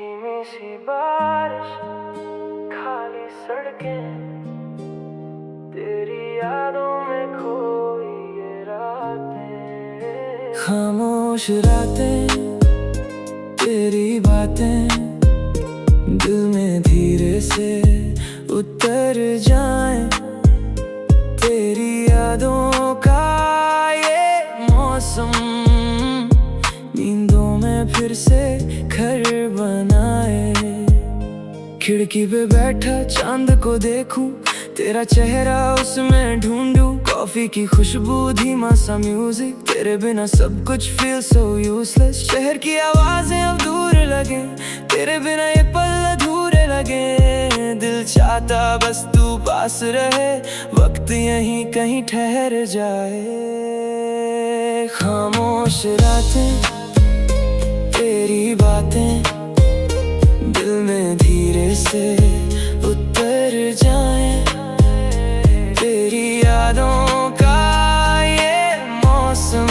धीमी सी बारिश, खाली सड़कें, तेरी यादों में खोई ये रातें। खामोश रातें, तेरी बातें दिल में धीरे से उतर जाएं। तेरी यादों का ये मौसम नींदों में फिर से घर बनाए। खिड़की पे बैठा चांद को देखूं, तेरा चेहरा उसमें ढूंढूं। कॉफी की खुशबू, धीमा सा म्यूजिक, तेरे बिना सब कुछ फील सो यूजलेस। शहर की आवाजें अब दूर लगे, तेरे बिना ये पल अधूरे लगे। दिल चाहता बस तू पास रहे, वक्त यहीं कहीं ठहर जाए। खामोश रातें, तेरी बातें दिल में धीरे से उतर जाएं। तेरी यादों का ये मौसम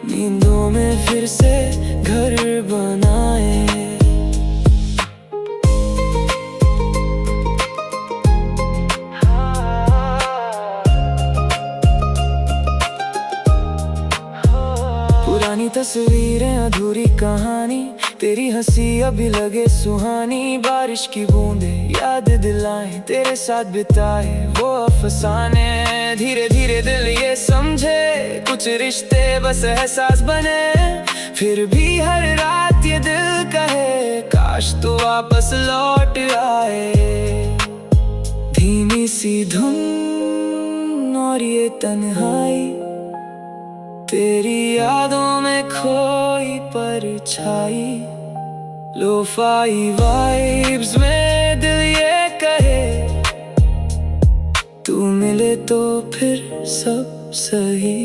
नींदों में फिर से घर बनाए। पुरानी तस्वीरें, अधूरी कहानी, तेरी हंसी अभी लगे सुहानी। बारिश की बूंदें याद दिलाएं, तेरे साथ बिताए वो अफसाने। धीरे धीरे दिल ये समझे, कुछ रिश्ते बस एहसास बने। फिर भी हर रात ये दिल कहे, काश तू वापस लौट आए। धीमी सी धुन और ये तन्हाई, तेरी यादों में खोई परछाई। लोफाई वाइब्स में दिल ये कहे, तू मिले तो फिर सब सही।